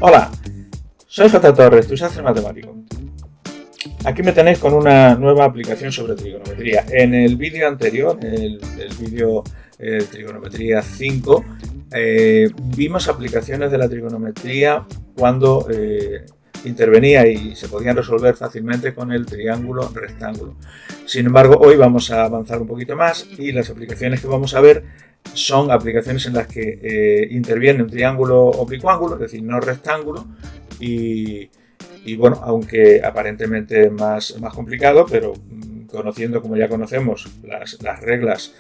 Hola, soy J. Torres, tu sastre matemático. Aquí me tenéis con una nueva aplicación sobre trigonometría. En el vídeo anterior, el vídeo Trigonometría 5, vimos aplicaciones de la trigonometría cuando intervenía y se podían resolver fácilmente con el triángulo rectángulo. Sin embargo, hoy vamos a avanzar un poquito más y las aplicaciones que vamos a ver son aplicaciones en las que interviene un triángulo oblicuángulo, es decir, no rectángulo, y bueno, aunque aparentemente más complicado, pero conociendo, como ya conocemos, las reglas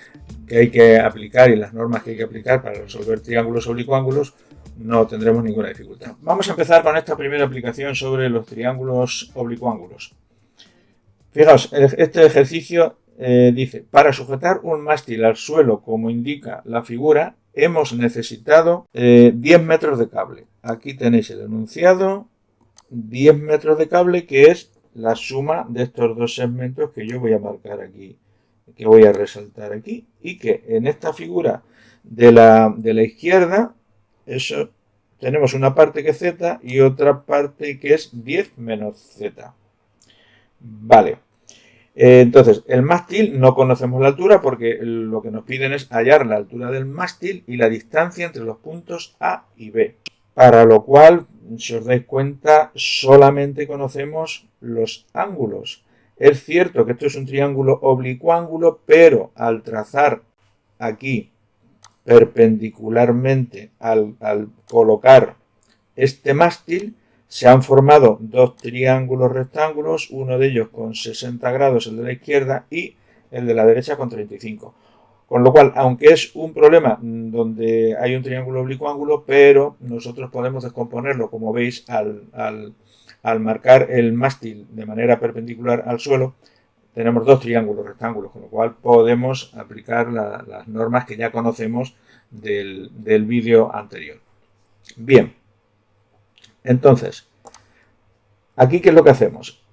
que hay que aplicar y las normas que hay que aplicar para resolver triángulos oblicuángulos, no tendremos ninguna dificultad. Vamos a empezar con esta primera aplicación sobre los triángulos oblicuángulos. Fijaos, este ejercicio dice, para sujetar un mástil al suelo como indica la figura, hemos necesitado 10 metros de cable. Aquí tenéis el enunciado, 10 metros de cable, que es la suma de estos dos segmentos que yo voy a marcar aquí, que voy a resaltar aquí, y que en esta figura de la izquierda, eso, tenemos una parte que es z y otra parte que es 10 menos z. Vale. Entonces, el mástil no conocemos la altura porque lo que nos piden es hallar la altura del mástil y la distancia entre los puntos A y B. Para lo cual, si os dais cuenta, solamente conocemos los ángulos. Es cierto que esto es un triángulo oblicuángulo, pero al trazar aquí perpendicularmente, al colocar este mástil, se han formado dos triángulos rectángulos, uno de ellos con 60 grados, el de la izquierda, y el de la derecha con 35. Con lo cual, aunque es un problema donde hay un triángulo oblicuángulo, pero nosotros podemos descomponerlo, como veis, al marcar el mástil de manera perpendicular al suelo, tenemos dos triángulos rectángulos, con lo cual podemos aplicar las normas que ya conocemos del vídeo anterior. Bien. Entonces, aquí, ¿qué es lo que hacemos?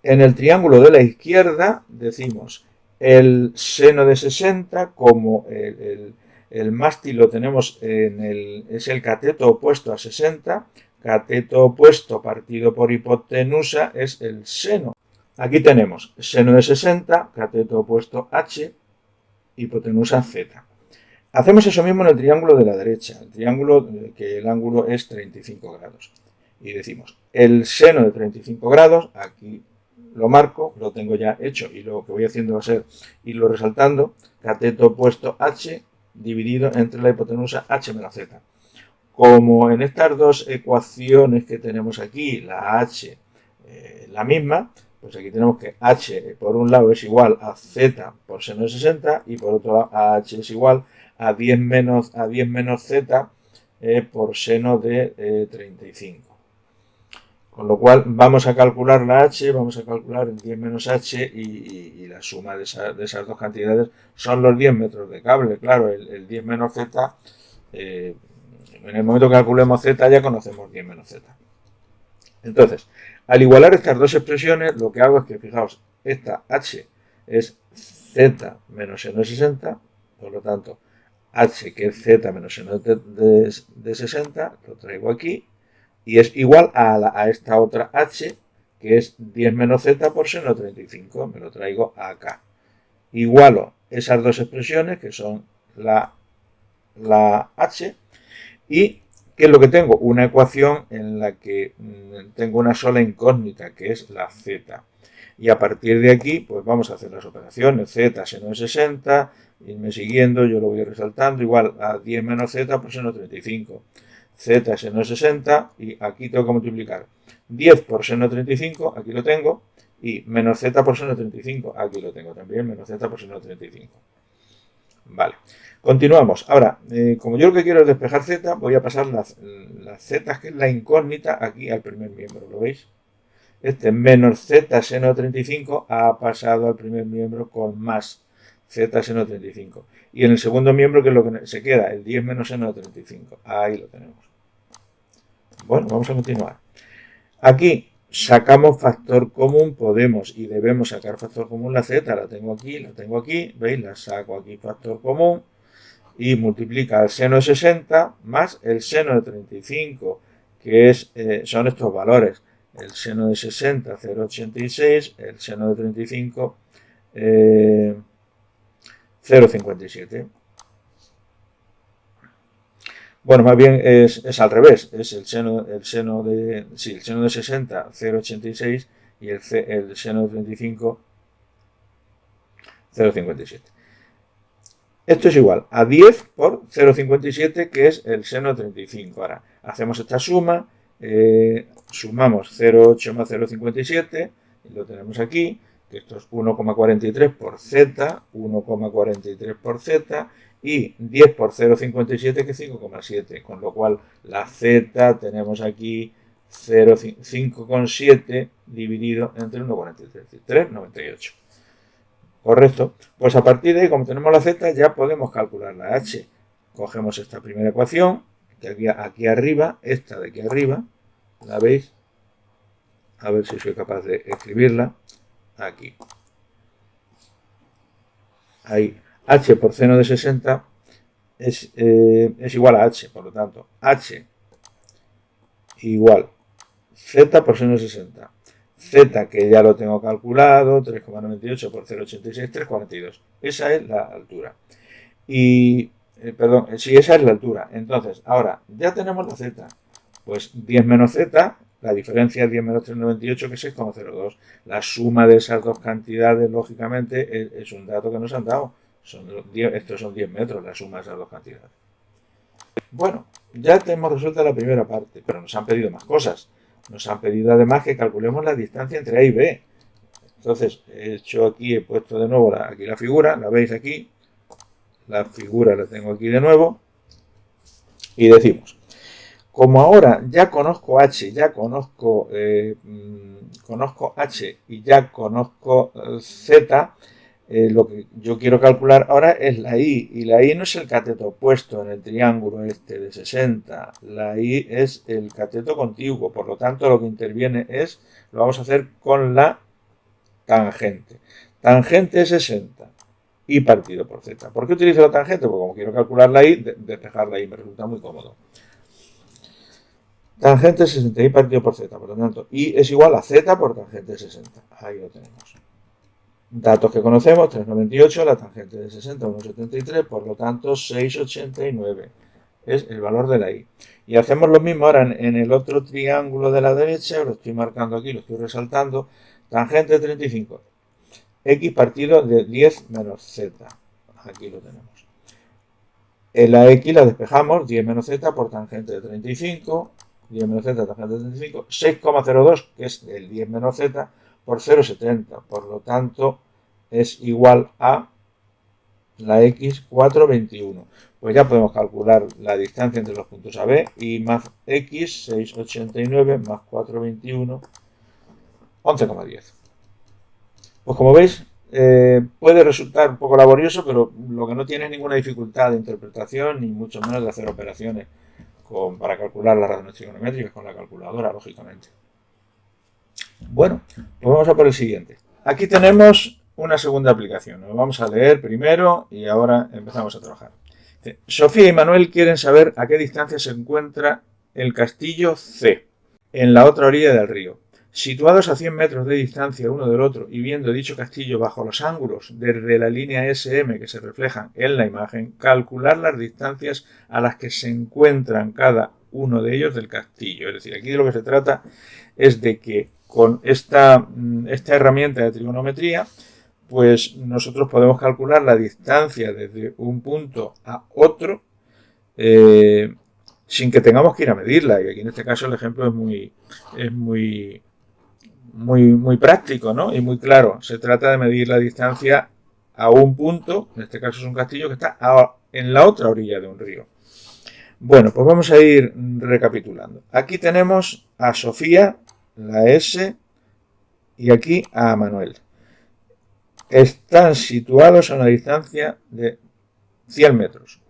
En el triángulo de la izquierda decimos el seno de 60, como el mástil lo tenemos es el cateto opuesto a 60, cateto opuesto partido por hipotenusa es el seno. Aquí tenemos seno de 60, cateto opuesto h, hipotenusa z. Hacemos eso mismo en el triángulo de la derecha, el triángulo que el ángulo es 35 grados. Y decimos, el seno de 35 grados, aquí lo marco, lo tengo ya hecho y lo que voy haciendo va a ser irlo resaltando, cateto opuesto h dividido entre la hipotenusa h menos z. Como en estas dos ecuaciones que tenemos aquí, la h la misma, pues aquí tenemos que h por un lado es igual a z por seno de 60 y por otro lado a h es igual a 10 menos z por seno de 35. Con lo cual vamos a calcular la h, vamos a calcular el 10 menos h y la suma de esas dos cantidades son los 10 metros de cable. Claro, el 10 menos z, en el momento que calculemos z ya conocemos 10 menos z. Entonces, al igualar estas dos expresiones, lo que hago es que, fijaos, esta h es z menos seno de 60, por lo tanto, h que es z menos seno de 60, lo traigo aquí, y es igual a esta otra h, que es 10 menos z por seno de 35, me lo traigo acá. Igualo esas dos expresiones, que son la h, y ¿qué es lo que tengo? Una ecuación en la que tengo una sola incógnita, que es la z. Y a partir de aquí, pues vamos a hacer las operaciones. Z seno de 60, irme siguiendo, yo lo voy resaltando, igual a 10 menos z por seno de 35. Z seno de 60, y aquí tengo que multiplicar 10 por seno de 35, aquí lo tengo, y menos z por seno de 35, aquí lo tengo también, menos z por seno de 35. Vale, continuamos. Ahora, como yo lo que quiero es despejar z, voy a pasar las z, que es la incógnita, aquí al primer miembro, ¿lo veis? Este menos z seno de 35 ha pasado al primer miembro con más z seno de 35. Y en el segundo miembro, que es lo que se queda, el 10 menos seno de 35. Ahí lo tenemos. Bueno, vamos a continuar. Aquí sacamos factor común, podemos y debemos sacar factor común. La z la tengo aquí, ¿veis? La saco aquí factor común y multiplica el seno de 60 más el seno de 35 que son estos valores. El seno de 60, 0,86, el seno de 35, 0,57. Bueno, más bien es al revés, es el seno de 60, 0,86 y el seno de 35, 0,57. Esto es igual a 10 por 0,57, que es el seno de 35. Ahora, hacemos esta suma, sumamos 0,8 más 0,57, y lo tenemos aquí, que esto es 1,43 por z, 1,43 por z, y 10 por 0,57, que es 5,7, con lo cual la z tenemos aquí 5,7 dividido entre 1,43, es decir, 3,98. Correcto. Pues a partir de ahí, como tenemos la z, ya podemos calcular la h. Cogemos esta primera ecuación, que había aquí arriba, esta de aquí arriba, ¿la veis? A ver si soy capaz de escribirla. Aquí. Ahí. H por seno de 60 es igual a h, por lo tanto, h igual z por seno de 60. Z, que ya lo tengo calculado, 3,98 por 0,86, 3,42. Esa es la altura. Y, perdón, sí, esa es la altura. Entonces, ahora, ya tenemos la Z. Pues 10 menos Z, la diferencia es 10 menos 3,98, que es 6,02. La suma de esas dos cantidades, lógicamente, es un dato que nos han dado. Estos son 10 metros, la suma de esas dos cantidades. Bueno, ya tenemos resuelta la primera parte, pero nos han pedido más cosas. Nos han pedido además que calculemos la distancia entre A y B. Entonces, he puesto de nuevo aquí la figura, la veis aquí. La figura la tengo aquí de nuevo. Y decimos, como ahora ya conozco H, ya conozco H y ya conozco Z, lo que yo quiero calcular ahora es la I, y la I no es el cateto opuesto en el triángulo este de 60, la I es el cateto contiguo, por lo tanto lo que interviene lo vamos a hacer con la tangente. Tangente es 60, I partido por Z. ¿Por qué utilizo la tangente? Porque como quiero calcular la I, despejar la I me resulta muy cómodo. Tangente 60, I partido por Z, por lo tanto, I es igual a Z por tangente 60. Ahí lo tenemos. Datos que conocemos, 3,98, la tangente de 60, 1,73, por lo tanto 6,89 es el valor de la I. Y hacemos lo mismo ahora en el otro triángulo de la derecha, lo estoy marcando aquí, lo estoy resaltando, tangente de 35, X partido de 10 menos Z, aquí lo tenemos. En la X la despejamos, 10 menos Z por tangente de 35, 10 menos Z, tangente de 35, 6,02, que es el 10 menos Z, por 0,70, por lo tanto es igual a la X 4,21. Pues ya podemos calcular la distancia entre los puntos AB, y más X 6,89 más 4,21, 11,10. Pues como veis, puede resultar un poco laborioso, pero lo que no tiene es ninguna dificultad de interpretación, ni mucho menos de hacer operaciones para calcular las razones trigonométricas con la calculadora, lógicamente. Bueno, pues vamos a por el siguiente. Aquí tenemos una segunda aplicación. Lo vamos a leer primero y ahora empezamos a trabajar. Sofía y Manuel quieren saber a qué distancia se encuentra el castillo C en la otra orilla del río. Situados a 100 metros de distancia uno del otro y viendo dicho castillo bajo los ángulos desde la línea SM que se reflejan en la imagen, calcular las distancias a las que se encuentran cada uno de ellos del castillo. Es decir, aquí de lo que se trata es de que con esta herramienta de trigonometría, pues nosotros podemos calcular la distancia desde un punto a otro sin que tengamos que ir a medirla. Y aquí en este caso el ejemplo es muy práctico, ¿no? Y muy claro. Se trata de medir la distancia a un punto, en este caso es un castillo que está en la otra orilla de un río. Bueno, pues vamos a ir recapitulando. Aquí tenemos a Sofía, la S, y aquí a Manuel. Están situados a una distancia de 100 metros.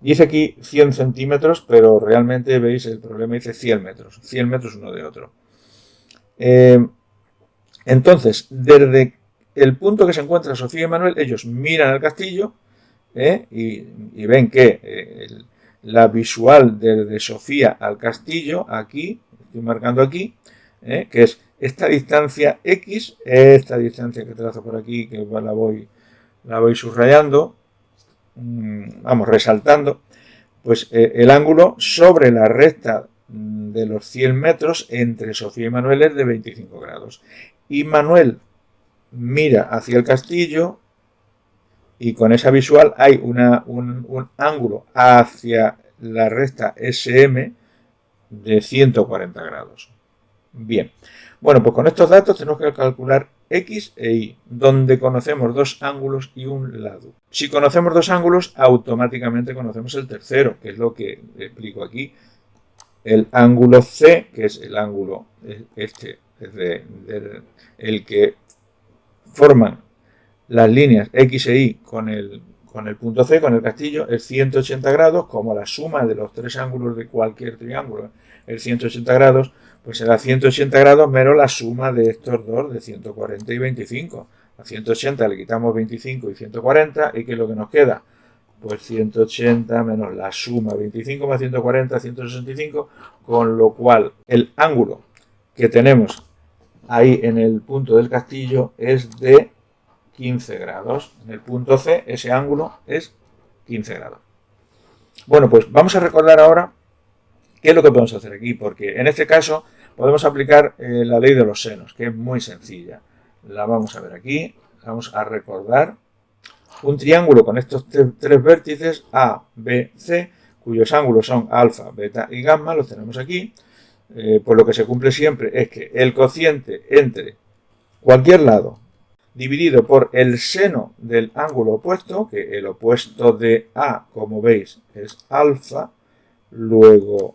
Dice aquí 100 centímetros, pero realmente veis el problema dice 100 metros. 100 metros uno de otro. Entonces, desde el punto que se encuentra Sofía y Manuel, ellos miran el castillo y ven que la visual desde Sofía al castillo, aquí, estoy marcando aquí, que es esta distancia X, esta distancia que trazo por aquí, que la voy subrayando, vamos, resaltando, pues el ángulo sobre la recta de los 100 metros entre Sofía y Manuel es de 25 grados. Y Manuel mira hacia el castillo y con esa visual hay un ángulo hacia la recta SM de 140 grados. Bien, bueno, pues con estos datos tenemos que calcular X e Y, donde conocemos dos ángulos y un lado. Si conocemos dos ángulos, automáticamente conocemos el tercero, que es lo que explico aquí. El ángulo C, que es el ángulo este, el que forman las líneas X e Y con el punto C, con el castillo, es 180 grados, como la suma de los tres ángulos de cualquier triángulo es 180 grados, pues será 180 grados menos la suma de estos dos, de 140 y 25. A 180 le quitamos 25 y 140, ¿y qué es lo que nos queda? Pues 180 menos la suma 25 más 140, 165, con lo cual el ángulo que tenemos ahí en el punto del castillo es de 15 grados. En el punto C ese ángulo es 15 grados. Bueno, pues vamos a recordar ahora qué es lo que podemos hacer aquí, porque en este caso podemos aplicar la ley de los senos, que es muy sencilla. La vamos a ver aquí, vamos a recordar un triángulo con estos tres vértices A, B, C, cuyos ángulos son alfa, beta y gamma, los tenemos aquí. Pues lo que se cumple siempre es que el cociente entre cualquier lado dividido por el seno del ángulo opuesto, que el opuesto de A, como veis, es alfa, luego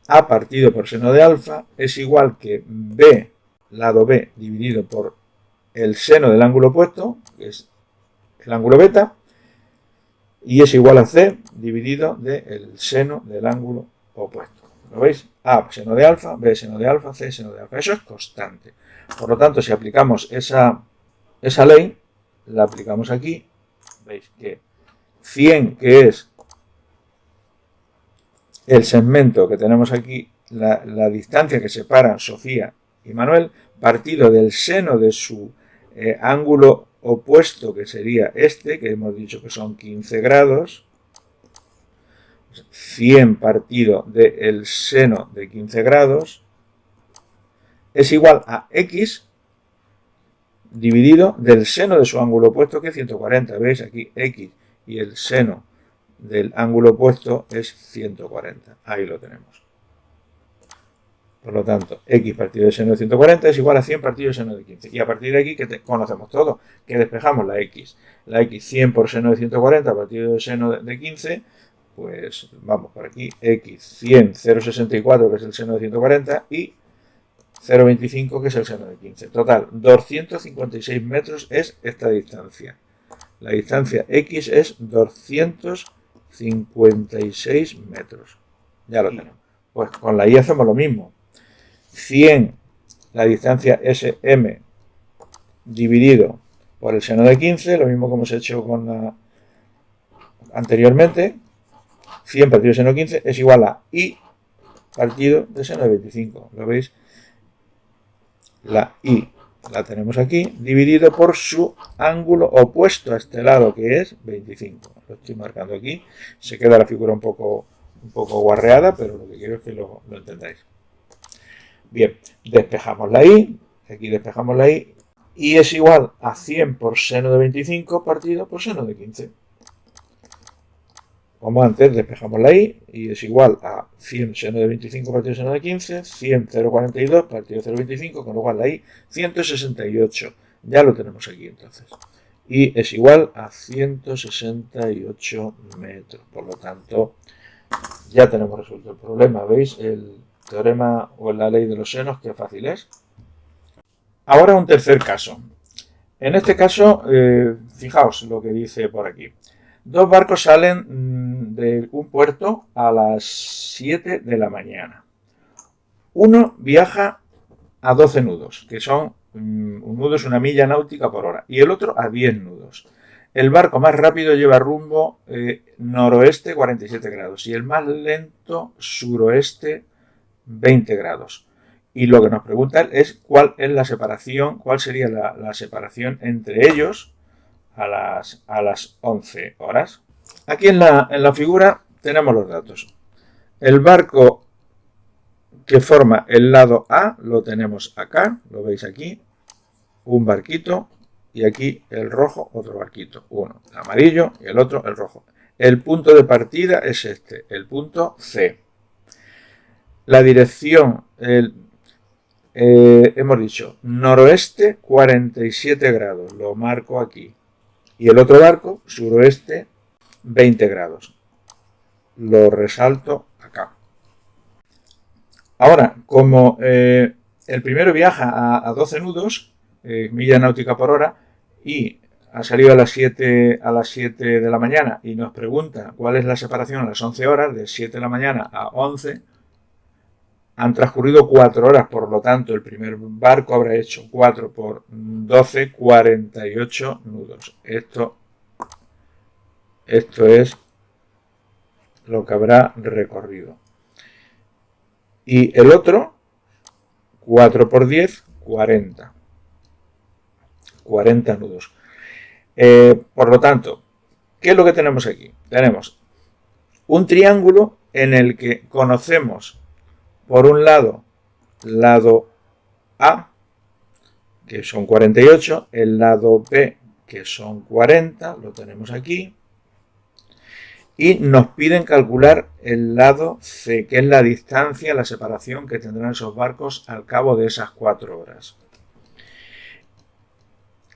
A partido por seno de alfa es igual que B, lado B, dividido por el seno del ángulo opuesto, que es el ángulo beta, y es igual a C dividido del seno del ángulo opuesto. ¿Lo veis? A seno de alfa, B seno de alfa, C seno de alfa. Eso es constante. Por lo tanto, si aplicamos esa ley, la aplicamos aquí, veis que 100, que es el segmento que tenemos aquí, la distancia que separa Sofía y Manuel, partido del seno de su ángulo opuesto, que sería este, que hemos dicho que son 15 grados, 100 partido del seno de 15 grados, es igual a X dividido del seno de su ángulo opuesto, que es 140. ¿Veis? Aquí X y el seno del ángulo opuesto es 140. Ahí lo tenemos. Por lo tanto, X partido del seno de 140 es igual a 100 partido del seno de 15. Y a partir de aquí, que conocemos todo, que despejamos la X. La X 100 por seno de 140 partido del seno de 15, pues vamos por aquí, X 100, 0,64, que es el seno de 140, y 0,25, que es el seno de 15. Total, 256 metros es esta distancia. La distancia X es 256 metros. Ya lo tenemos. Pues con la Y hacemos lo mismo. 100, la distancia SM dividido por el seno de 15, lo mismo que hemos hecho con la anteriormente. 100 partido de seno de 15 es igual a Y partido de seno de 25. ¿Lo veis? La Y la tenemos aquí, dividido por su ángulo opuesto a este lado, que es 25. Lo estoy marcando aquí. Se queda la figura un poco guarreada, pero lo que quiero es que lo entendáis. Bien, despejamos la Y, aquí despejamos la Y, y es igual a 100 por seno de 25 partido por seno de 15. Como antes, despejamos la Y y es igual a 100 seno de 25 partido seno de 15, 100 0,42 partido 0,25, con lo cual la Y 168. Ya lo tenemos aquí entonces. Y es igual a 168 metros. Por lo tanto, ya tenemos resuelto el problema. ¿Veis? El teorema o la ley de los senos, qué fácil es. Ahora un tercer caso. En este caso, fijaos lo que dice por aquí. Dos barcos salen de un puerto a las 7 de la mañana. Uno viaja a 12 nudos, que son, un nudo es una milla náutica por hora, y el otro a 10 nudos. El barco más rápido lleva rumbo noroeste 47 grados y el más lento suroeste 20 grados. Y lo que nos preguntan es cuál es la separación, cuál sería la separación entre ellos a las 11 horas. Aquí en la figura tenemos los datos. El barco que forma el lado A lo tenemos acá, lo veis aquí, un barquito, y aquí el rojo, otro barquito, uno el amarillo y el otro el rojo. El punto de partida es este, el punto C. La dirección, hemos dicho noroeste 47 grados, lo marco aquí. Y el otro barco, suroeste 20 grados, lo resalto acá. Ahora, como el primero viaja a 12 nudos, milla náutica por hora, y ha salido a las 7 de la mañana y nos pregunta cuál es la separación a las 11 horas, de 7 de la mañana a 11, han transcurrido 4 horas, por lo tanto el primer barco habrá hecho 4 por 12, 48 nudos. Esto es lo que habrá recorrido. Y el otro, 4 por 10, 40. 40 nudos. Por lo tanto, ¿qué es lo que tenemos aquí? Tenemos un triángulo en el que conocemos, por un lado A, que son 48, el lado B, que son 40, lo tenemos aquí, y nos piden calcular el lado C, que es la distancia, la separación que tendrán esos barcos al cabo de esas 4 horas.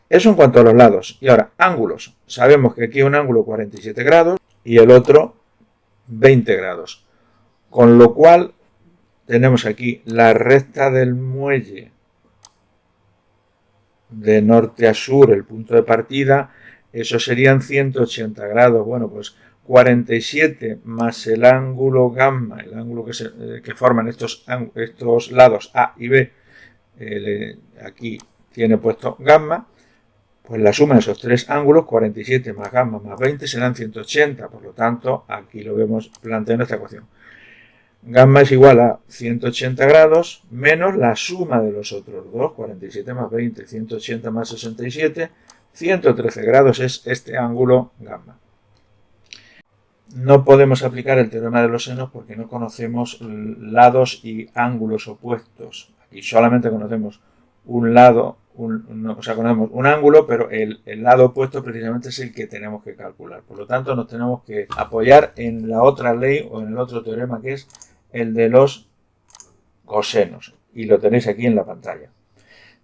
Eso en cuanto a los lados. Y ahora, ángulos. Sabemos que aquí hay un ángulo 47 grados y el otro 20 grados. Con lo cual, tenemos aquí la recta del muelle de norte a sur, el punto de partida, eso serían 180 grados. Bueno, pues 47 más el ángulo gamma, el ángulo que forman estos lados A y B, aquí tiene puesto gamma, pues la suma de esos tres ángulos, 47 más gamma más 20, serán 180. Por lo tanto, aquí lo vemos planteando esta ecuación. Gamma es igual a 180 grados menos la suma de los otros dos, 47 más 20, 180 más 67, 113 grados es este ángulo gamma. No podemos aplicar el teorema de los senos porque no conocemos lados y ángulos opuestos. Aquí solamente conocemos un lado, conocemos un ángulo, pero el lado opuesto precisamente es el que tenemos que calcular. Por lo tanto, nos tenemos que apoyar en la otra ley o en el otro teorema, que es el de los cosenos. Y lo tenéis aquí en la pantalla.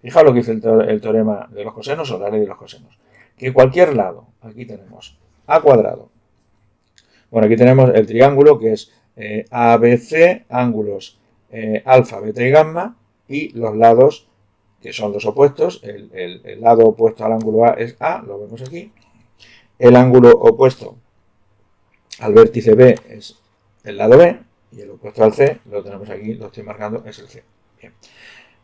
Fijaos lo que dice el teorema de los cosenos o la ley de los cosenos. Que cualquier lado, aquí tenemos a cuadrado. Bueno, aquí tenemos el triángulo que es ABC, ángulos alfa, beta y gamma, y los lados que son los opuestos. El lado opuesto al ángulo A es A, lo vemos aquí. El ángulo opuesto al vértice B es el lado B, y el opuesto al C, lo tenemos aquí, lo estoy marcando, es el C. Bien.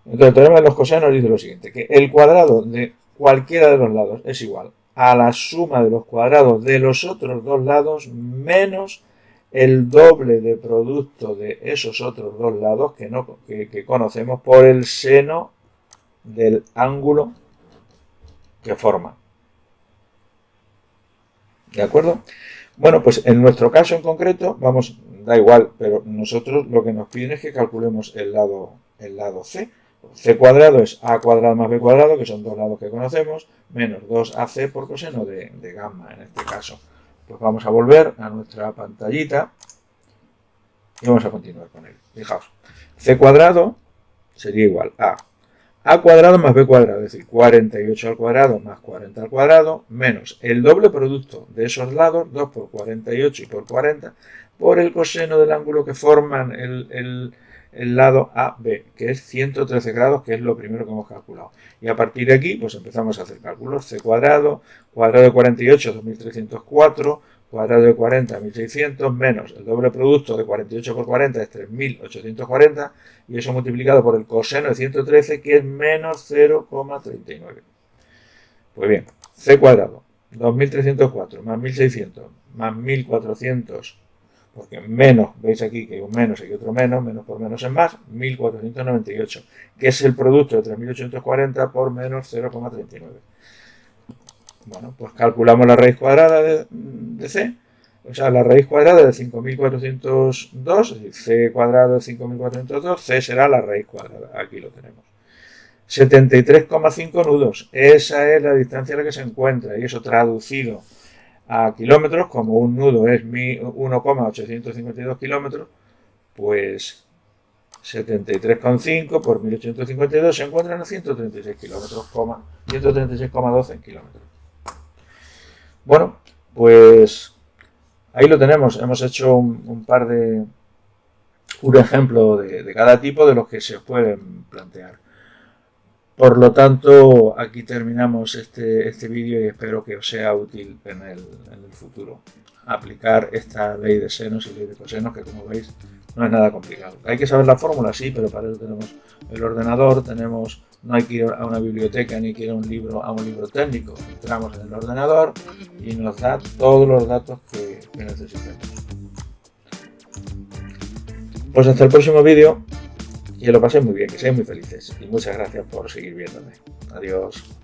Entonces el teorema de los cosenos dice lo siguiente, que el cuadrado de cualquiera de los lados es igual a la suma de los cuadrados de los otros dos lados menos el doble de producto de esos otros dos lados que conocemos por el seno del ángulo que forma. ¿De acuerdo? Bueno, pues en nuestro caso en concreto, da igual, pero nosotros lo que nos piden es que calculemos el lado C. C cuadrado es A cuadrado más B cuadrado, que son dos lados que conocemos, menos 2AC por coseno de gamma en este caso. Pues vamos a volver a nuestra pantallita y vamos a continuar con él. Fijaos, C cuadrado sería igual a A cuadrado más B cuadrado, es decir, 48 al cuadrado más 40 al cuadrado, menos el doble producto de esos lados, 2 por 48 y por 40, por el coseno del ángulo que forman el lado AB, que es 113 grados, que es lo primero que hemos calculado. Y a partir de aquí, pues empezamos a hacer cálculos. C cuadrado de 48, 2304, cuadrado de 40, 1600, menos el doble producto de 48 por 40 es 3840, y eso multiplicado por el coseno de 113, que es menos 0,39. Pues bien, C cuadrado 2304 más 1600 más 1400, porque menos, veis aquí que hay un menos y hay otro menos, menos por menos es más, 1498, que es el producto de 3840 por menos 0,39. Bueno, pues calculamos la raíz cuadrada de C, o sea, la raíz cuadrada de 5402, es decir, C cuadrado de 5402, C será la raíz cuadrada, aquí lo tenemos. 73,5 nudos, esa es la distancia a la que se encuentra, y eso traducido a kilómetros, como un nudo es 1,852 kilómetros, pues 73,5 por 1852 se encuentran a 136 kilómetros, 136,12 kilómetros. Bueno, pues ahí lo tenemos. Hemos hecho un ejemplo de cada tipo de los que se pueden plantear. Por lo tanto, aquí terminamos este vídeo y espero que os sea útil en el futuro aplicar esta ley de senos y ley de cosenos, que como veis no es nada complicado. Hay que saber la fórmula, sí, pero para eso tenemos el ordenador, no hay que ir a una biblioteca ni que ir a un libro técnico. Entramos en el ordenador y nos da todos los datos que necesitamos. Pues hasta el próximo vídeo. Que lo paséis muy bien, que seáis muy felices y muchas gracias por seguir viéndome. Adiós.